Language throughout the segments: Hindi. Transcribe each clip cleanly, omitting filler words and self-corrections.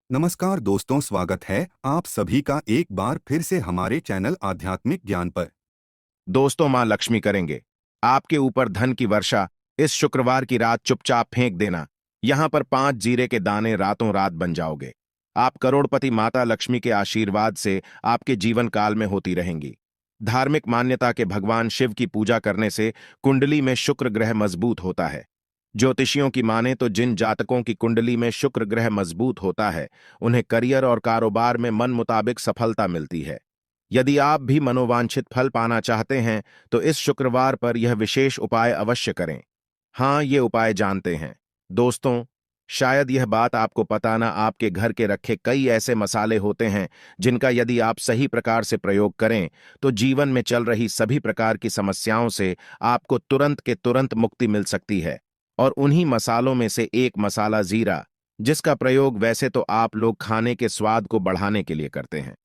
नमस्कार दोस्तों, स्वागत है आप सभी का एक बार फिर से हमारे चैनल आध्यात्मिक ज्ञान पर। दोस्तों, मां लक्ष्मी करेंगे आपके ऊपर धन की वर्षा। इस शुक्रवार की रात चुपचाप फेंक देना। यहां पर 5 जीरे के दाने रातों रात बन जाओगे। आप करोड़पति माता लक्ष्मी के आशीर्वाद से आपके जीवन काल में होती रहेंगी। धार्मिक मान्यता के भगवान शिव की पूजा करने से कुंडली में शुक्र ग्रह मजबूत होता है। ज्योतिषियों की माने तो जिन जातकों की कुंडली में शुक्र ग्रह मजबूत होता है, उन्हें करियर और कारोबार में मन मुताबिक सफलता मिलती है। यदि आप भी मनोवांछित फल पाना चाहते हैं तो इस शुक्रवार पर यह विशेष उपाय अवश्य करें। हाँ, ये उपाय जानते हैं दोस्तों। शायद यह बात आपको पता ना, आपके घर के रखे कई ऐसे मसाले होते हैं जिनका यदि आप सही प्रकार से प्रयोग करें तो जीवन में चल रही सभी प्रकार की समस्याओं से आपको तुरंत के तुरंत मुक्ति मिल सकती है। और उन्हीं मसालों में से एक मसाला जीरा, जिसका प्रयोग वैसे तो आप लोग खाने के स्वाद को बढ़ाने के लिए करते हैं,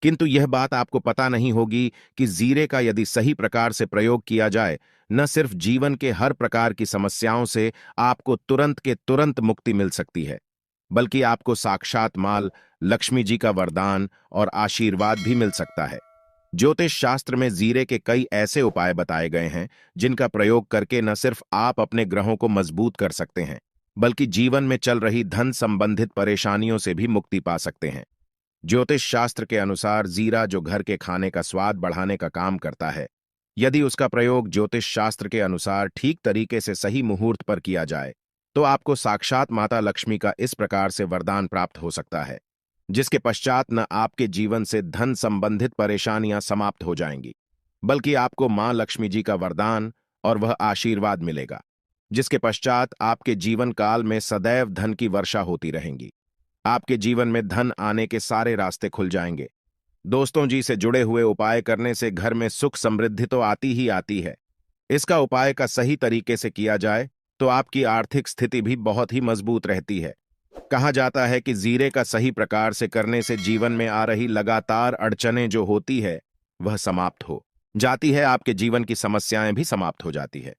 किंतु यह बात आपको पता नहीं होगी कि जीरे का यदि सही प्रकार से प्रयोग किया जाए, न सिर्फ जीवन के हर प्रकार की समस्याओं से आपको तुरंत के तुरंत मुक्ति मिल सकती है, बल्कि आपको साक्षात माल लक्ष्मी जी का वरदान और आशीर्वाद भी मिल सकता है। ज्योतिष शास्त्र में जीरे के कई ऐसे उपाय बताए गए हैं जिनका प्रयोग करके न सिर्फ आप अपने ग्रहों को मजबूत कर सकते हैं, बल्कि जीवन में चल रही धन संबंधित परेशानियों से भी मुक्ति पा सकते हैं। ज्योतिष शास्त्र के अनुसार जीरा, जो घर के खाने का स्वाद बढ़ाने का काम करता है, यदि उसका प्रयोग ज्योतिष शास्त्र के अनुसार ठीक तरीके से सही मुहूर्त पर किया जाए तो आपको साक्षात माता लक्ष्मी का इस प्रकार से वरदान प्राप्त हो सकता है, जिसके पश्चात न आपके जीवन से धन संबंधित परेशानियां समाप्त हो जाएंगी, बल्कि आपको मां लक्ष्मी जी का वरदान और वह आशीर्वाद मिलेगा, जिसके पश्चात आपके जीवन काल में सदैव धन की वर्षा होती रहेंगी। आपके जीवन में धन आने के सारे रास्ते खुल जाएंगे। दोस्तों जी, से जुड़े हुए उपाय करने से घर में सुख समृद्धि तो आती ही आती है। इसका उपाय का सही तरीके से किया जाए तो आपकी आर्थिक स्थिति भी बहुत ही मजबूत रहती है। कहा जाता है कि जीरे का सही प्रकार से करने से जीवन में आ रही लगातार अड़चनें जो होती है वह समाप्त हो जाती है, आपके जीवन की समस्याएं भी समाप्त हो जाती है।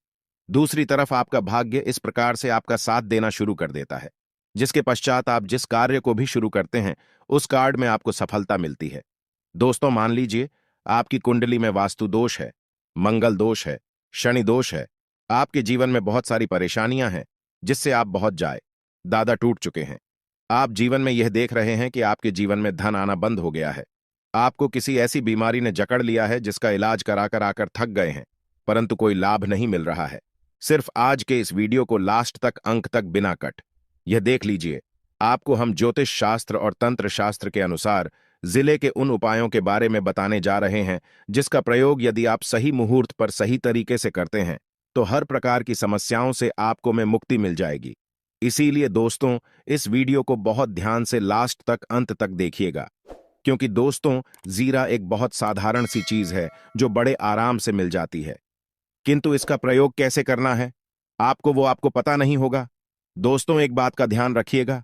दूसरी तरफ आपका भाग्य इस प्रकार से आपका साथ देना शुरू कर देता है, जिसके पश्चात आप जिस कार्य को भी शुरू करते हैं उस कार्य में आपको सफलता मिलती है। दोस्तों, मान लीजिए आपकी कुंडली में वास्तु दोष है, मंगल दोष है, शनि दोष है, आपके जीवन में बहुत सारी परेशानियां हैं जिससे आप बहुत जाए दादा टूट चुके हैं। आप जीवन में यह देख रहे हैं कि आपके जीवन में धन आना बंद हो गया है। आपको किसी ऐसी बीमारी ने जकड़ लिया है जिसका इलाज कराकर आकर थक गए हैं, परंतु कोई लाभ नहीं मिल रहा है। सिर्फ आज के इस वीडियो को लास्ट तक, अंक तक बिना कट यह देख लीजिए। आपको हम ज्योतिष शास्त्र और तंत्र शास्त्र के अनुसार जिले के उन उपायों के बारे में बताने जा रहे हैं जिसका प्रयोग यदि आप सही मुहूर्त पर सही तरीके से करते हैं तो हर प्रकार की समस्याओं से आपको में मुक्ति मिल जाएगी। इसीलिए दोस्तों, इस वीडियो को बहुत ध्यान से लास्ट तक, अंत तक देखिएगा, क्योंकि दोस्तों, जीरा एक बहुत साधारण सी चीज है जो बड़े आराम से मिल जाती है, किंतु इसका प्रयोग कैसे करना है आपको पता नहीं होगा। दोस्तों, एक बात का ध्यान रखिएगा,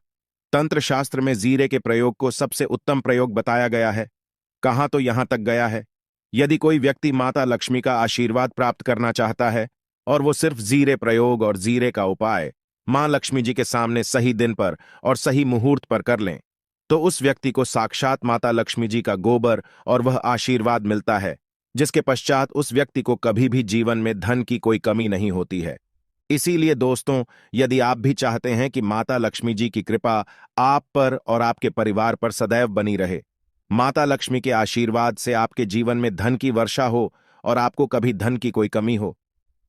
तंत्र शास्त्र में जीरे के प्रयोग को सबसे उत्तम प्रयोग बताया गया है। कहां तो यहां तक गया है, यदि कोई व्यक्ति माता लक्ष्मी का आशीर्वाद प्राप्त करना चाहता है और वो सिर्फ जीरे प्रयोग और जीरे का उपाय मां लक्ष्मी जी के सामने सही दिन पर और सही मुहूर्त पर कर लें, तो उस व्यक्ति को साक्षात माता लक्ष्मी जी का गोबर और वह आशीर्वाद मिलता है, जिसके पश्चात उस व्यक्ति को कभी भी जीवन में धन की कोई कमी नहीं होती है। इसीलिए दोस्तों, यदि आप भी चाहते हैं कि माता लक्ष्मी जी की कृपा आप पर और आपके परिवार पर सदैव बनी रहे, माता लक्ष्मी के आशीर्वाद से आपके जीवन में धन की वर्षा हो और आपको कभी धन की कोई कमी हो,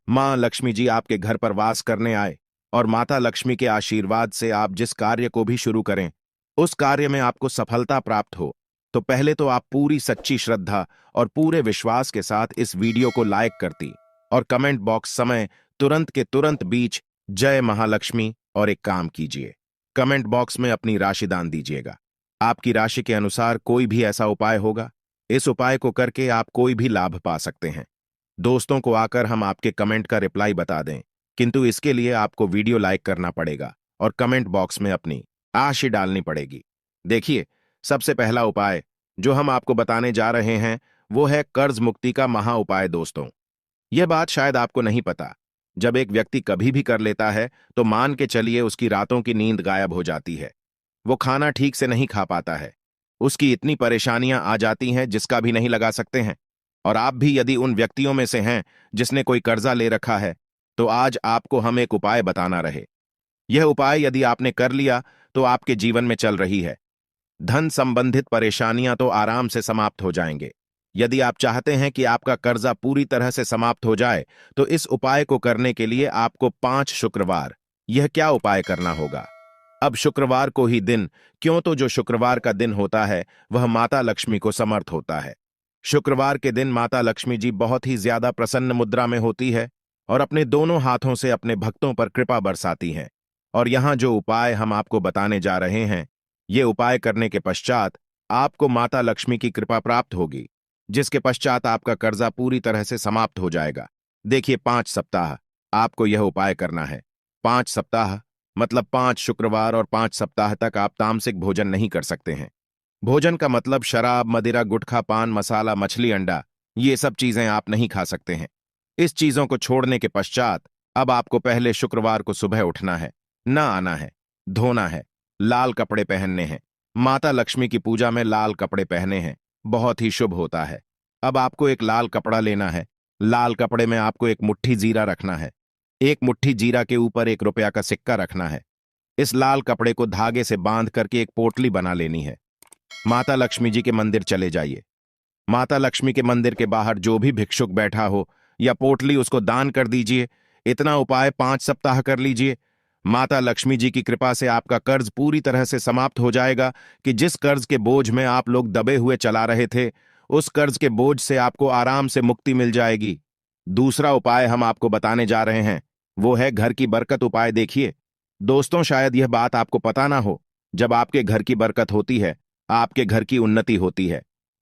मां लक्ष्मी जी आपके घर पर वास करने आए और माता लक्ष्मी के आशीर्वाद से आप जिस कार्य को भी शुरू करें उस कार्य में आपको सफलता प्राप्त हो, तो पहले तो आप पूरी सच्ची श्रद्धा और पूरे विश्वास के साथ इस वीडियो को लाइक करती और कमेंट बॉक्स समय तुरंत के तुरंत बीच जय महालक्ष्मी और एक काम कीजिए, कमेंट बॉक्स में अपनी राशि दान दीजिएगा। आपकी राशि के अनुसार कोई भी ऐसा उपाय होगा, इस उपाय को करके आप कोई भी लाभ पा सकते हैं। दोस्तों को आकर हम आपके कमेंट का रिप्लाई बता दें, किंतु इसके लिए आपको वीडियो लाइक करना पड़ेगा और कमेंट बॉक्स में अपनी राशि डालनी पड़ेगी। देखिए, सबसे पहला उपाय जो हम आपको बताने जा रहे हैं वो है कर्ज मुक्ति का महा उपाय। दोस्तों, यह बात शायद आपको नहीं पता, जब एक व्यक्ति कभी भी कर लेता है तो मान के चलिए उसकी रातों की नींद गायब हो जाती है। वो खाना ठीक से नहीं खा पाता है। उसकी इतनी परेशानियां आ जाती हैं जिसका भी नहीं लगा सकते हैं। और आप भी यदि उन व्यक्तियों में से हैं जिसने कोई कर्जा ले रखा है, तो आज आपको हम एक उपाय बताना रहे। यह उपाय यदि आपने कर लिया तो आपके जीवन में चल रही है धन संबंधित परेशानियां तो आराम से समाप्त हो जाएंगे। यदि आप चाहते हैं कि आपका कर्जा पूरी तरह से समाप्त हो जाए, तो इस उपाय को करने के लिए आपको 5 शुक्रवार यह क्या उपाय करना होगा। अब शुक्रवार को ही दिन, क्यों तो जो शुक्रवार का दिन होता है वह माता लक्ष्मी को समर्थ होता है। शुक्रवार के दिन माता लक्ष्मी जी बहुत ही ज्यादा प्रसन्न मुद्रा में होती है और अपने दोनों हाथों से अपने भक्तों पर कृपा बरसाती हैं। और यहां जो उपाय हम आपको बताने जा रहे हैं, ये उपाय करने के पश्चात आपको माता लक्ष्मी की कृपा प्राप्त होगी, जिसके पश्चात आपका कर्जा पूरी तरह से समाप्त हो जाएगा। देखिए, 5 सप्ताह आपको यह उपाय करना है। 5 सप्ताह मतलब 5 शुक्रवार और 5 सप्ताह तक आप तामसिक भोजन नहीं कर सकते हैं। भोजन का मतलब शराब, मदिरा, गुटखा, पान मसाला, मछली, अंडा, ये सब चीजें आप नहीं खा सकते हैं। इस चीजों को छोड़ने के पश्चात अब आपको पहले शुक्रवार को सुबह उठना है, न आना है, धोना है, लाल कपड़े पहनने हैं। माता लक्ष्मी की पूजा में लाल कपड़े पहने हैं, बहुत ही शुभ होता है। अब आपको एक लाल कपड़ा लेना है। लाल कपड़े में आपको एक मुट्ठी जीरा रखना है। एक मुट्ठी जीरा के ऊपर 1 रुपया का सिक्का रखना है। इस लाल कपड़े को धागे से बांध करके एक पोटली बना लेनी है। माता लक्ष्मी जी के मंदिर चले जाइए। माता लक्ष्मी के मंदिर के बाहर जो भी भिक्षुक बैठा हो या पोटली, उसको दान कर दीजिए। इतना उपाय 5 सप्ताह कर लीजिए। माता लक्ष्मी जी की कृपा से आपका कर्ज पूरी तरह से समाप्त हो जाएगा कि जिस कर्ज के बोझ में आप लोग दबे हुए चला रहे थे, उस कर्ज के बोझ से आपको आराम से मुक्ति मिल जाएगी। दूसरा उपाय हम आपको बताने जा रहे हैं, वो है घर की बरकत उपाय। देखिए दोस्तों, शायद यह बात आपको पता ना हो, जब आपके घर की बरकत होती है, आपके घर की उन्नति होती है।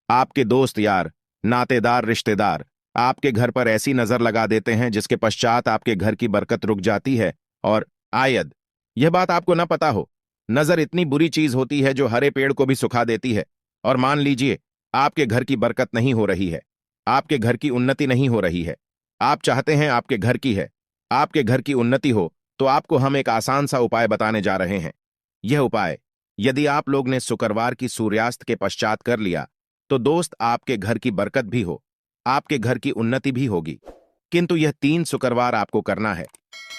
आपके दोस्त यार, नातेदार, रिश्तेदार आपके घर पर ऐसी नजर लगा देते हैं जिसके पश्चात आपके घर की बरकत रुक जाती है। और आयद यह बात आपको न पता हो, नजर इतनी बुरी चीज होती है जो हरे पेड़ को भी सुखा देती है। और मान लीजिए आपके घर की बरकत नहीं हो रही है, आपके घर की उन्नति नहीं हो रही है, आप चाहते हैं आपके घर की है, आपके घर की उन्नति हो, तो आपको हम एक आसान सा उपाय बताने जा रहे हैं। यह उपाय यदि आप लोग ने शुक्रवार की सूर्यास्त के पश्चात कर लिया, तो दोस्त आपके घर की बरकत भी हो, आपके घर की उन्नति भी होगी। किंतु यह 3 शुक्रवार आपको करना है।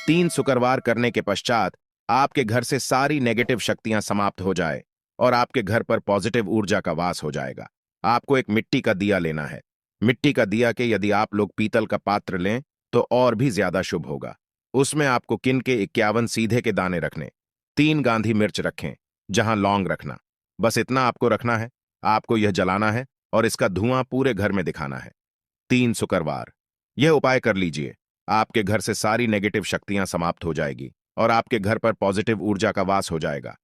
3 शुक्रवार करने के पश्चात आपके घर से सारी नेगेटिव शक्तियां समाप्त हो जाए और आपके घर पर पॉजिटिव ऊर्जा का वास हो जाएगा। आपको एक मिट्टी का दिया लेना है। मिट्टी का दिया के यदि आप लोग पीतल का पात्र लें तो और भी ज्यादा शुभ होगा। उसमें आपको किन के 51 सीधे के दाने रखने, 3 गांधी मिर्च रखें, जहां लौंग रखना। बस इतना आपको रखना है। आपको यह जलाना है और इसका धुआं पूरे घर में दिखाना है। 3 शुक्रवार यह उपाय कर लीजिए। आपके घर से सारी नेगेटिव शक्तियां समाप्त हो जाएगी और आपके घर पर पॉजिटिव ऊर्जा का वास हो जाएगा।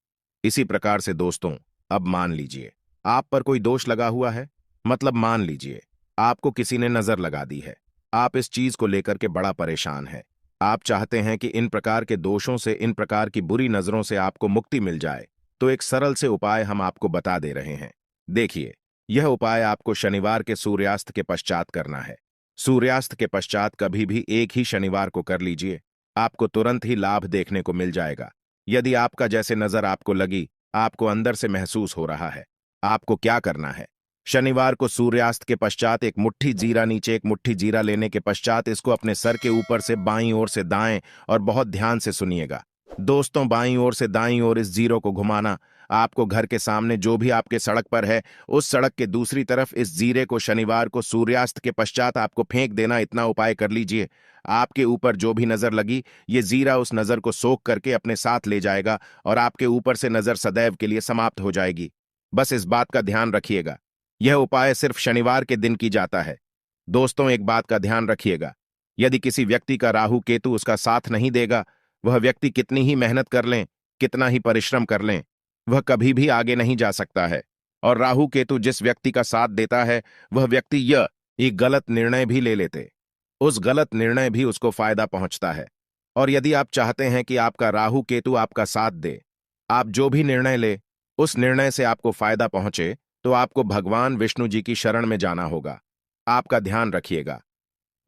इसी प्रकार से दोस्तों, अब मान लीजिए आप पर कोई दोष लगा हुआ है, मतलब मान लीजिए आपको किसी ने नजर लगा दी है। आप इस चीज को लेकर के बड़ा परेशान है। आप चाहते हैं कि इन प्रकार के दोषों से, इन प्रकार की बुरी नजरों से आपको मुक्ति मिल जाए, तो एक सरल से उपाय हम आपको बता दे रहे हैं। देखिए, यह उपाय आपको शनिवार के सूर्यास्त के पश्चात करना है। सूर्यास्त के पश्चात कभी भी एक ही शनिवार को कर लीजिए, आपको तुरंत ही लाभ देखने को मिल जाएगा। यदि आपका जैसे नजर आपको लगी, आपको अंदर से महसूस हो रहा है, आपको क्या करना है, शनिवार को सूर्यास्त के पश्चात एक मुट्ठी जीरा, नीचे एक मुट्ठी जीरा लेने के पश्चात इसको अपने सर के ऊपर से बाईं ओर से दाएं, और बहुत ध्यान से सुनिएगा दोस्तों, बाईं ओर से दाईं ओर इस जीरो को घुमाना। आपको घर के सामने जो भी आपके सड़क पर है, उस सड़क के दूसरी तरफ इस जीरे को शनिवार को सूर्यास्त के पश्चात आपको फेंक देना। इतना उपाय कर लीजिए। आपके ऊपर जो भी नजर लगी, ये जीरा उस नजर को सोख करके अपने साथ ले जाएगा और आपके ऊपर से नजर सदैव के लिए समाप्त हो जाएगी। बस इस बात का ध्यान रखिएगा, यह उपाय सिर्फ शनिवार के दिन की जाता है। दोस्तों, एक बात का ध्यान रखिएगा, यदि किसी व्यक्ति का राहु केतु उसका साथ नहीं देगा, वह व्यक्ति कितनी ही मेहनत कर लें, कितना ही परिश्रम कर लें, वह कभी भी आगे नहीं जा सकता है। और राहु केतु जिस व्यक्ति का साथ देता है, वह व्यक्ति यह एक गलत निर्णय भी ले लेते, उस गलत निर्णय भी उसको फायदा पहुंचता है। और यदि आप चाहते हैं कि आपका राहु केतु आपका साथ दे, आप जो भी निर्णय ले उस निर्णय से आपको फायदा पहुंचे, तो आपको भगवान विष्णु जी की शरण में जाना होगा। आपका ध्यान रखिएगा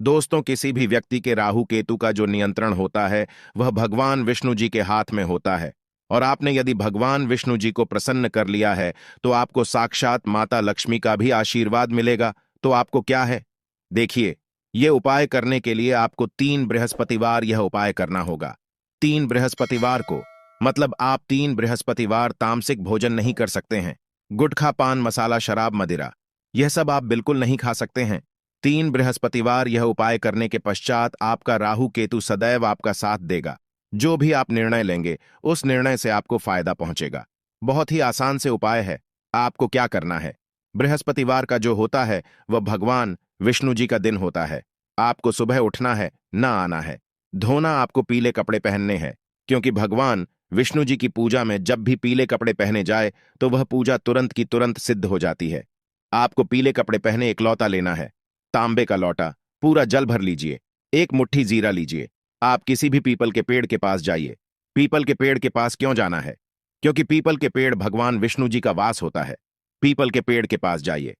दोस्तों, किसी भी व्यक्ति के राहु केतु का जो नियंत्रण होता है, वह भगवान विष्णु जी के हाथ में होता है। और आपने यदि भगवान विष्णु जी को प्रसन्न कर लिया है तो आपको साक्षात माता लक्ष्मी का भी आशीर्वाद मिलेगा। तो आपको क्या है, देखिए, ये उपाय करने के लिए आपको 3 बृहस्पतिवार यह उपाय करना होगा। 3 बृहस्पतिवार को, मतलब आप 3 बृहस्पतिवार तामसिक भोजन नहीं कर सकते हैं। गुटखा, पान मसाला, शराब, मदिरा, यह सब आप बिल्कुल नहीं खा सकते हैं। 3 बृहस्पतिवार यह उपाय करने के पश्चात आपका राहु केतु सदैव आपका साथ देगा। जो भी आप निर्णय लेंगे उस निर्णय से आपको फायदा पहुंचेगा। बहुत ही आसान से उपाय है। आपको क्या करना है, बृहस्पतिवार का जो होता है वह भगवान विष्णु जी का दिन होता है। आपको सुबह उठना है, ना आना है। धोना, आपको पीले कपड़े पहनने हैं, क्योंकि भगवान विष्णु जी की पूजा में जब भी पीले कपड़े पहने जाए तो वह पूजा तुरंत की तुरंत सिद्ध हो जाती है। आपको पीले कपड़े पहने एक लौटा लेना है, तांबे का लौटा, पूरा जल भर लीजिए। एक मुट्ठी जीरा लीजिए। आप किसी भी पीपल के पेड़ के पास जाइए। पीपल के पेड़ के पास क्यों जाना है, क्योंकि पीपल के पेड़ भगवान विष्णु जी का वास होता है। पीपल के पेड़ के पास जाइए।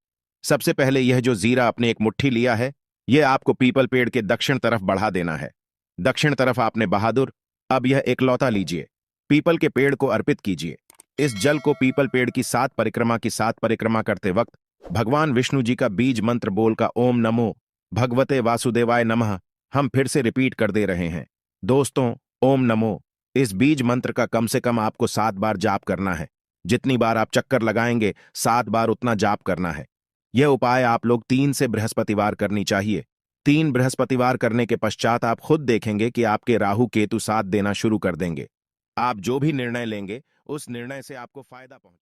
सबसे पहले यह जो जीरा आपने एक मुट्ठी लिया है, यह आपको पीपल पेड़ के दक्षिण तरफ बढ़ा देना है। दक्षिण तरफ आपने बहादुर, अब यह एक लौटा लीजिए, पीपल के पेड़ को अर्पित कीजिए। इस जल को पीपल पेड़ की 7 परिक्रमा की 7 परिक्रमा करते वक्त भगवान विष्णु जी का बीज मंत्र बोल का ओम नमो भगवते वासुदेवाय नमः हम फिर से रिपीट कर दे रहे हैं। दोस्तों, ओम नमो, इस बीज मंत्र का कम से कम आपको 7 बार जाप करना है। जितनी बार आप चक्कर लगाएंगे 7 बार उतना जाप करना है। यह उपाय आप लोग 3 से बृहस्पतिवार करनी चाहिए। 3 बृहस्पतिवार करने के पश्चात आप खुद देखेंगे कि आपके राहु केतु साथ देना शुरू कर देंगे। आप जो भी निर्णय लेंगे उस निर्णय से आपको फायदा पहुंचे।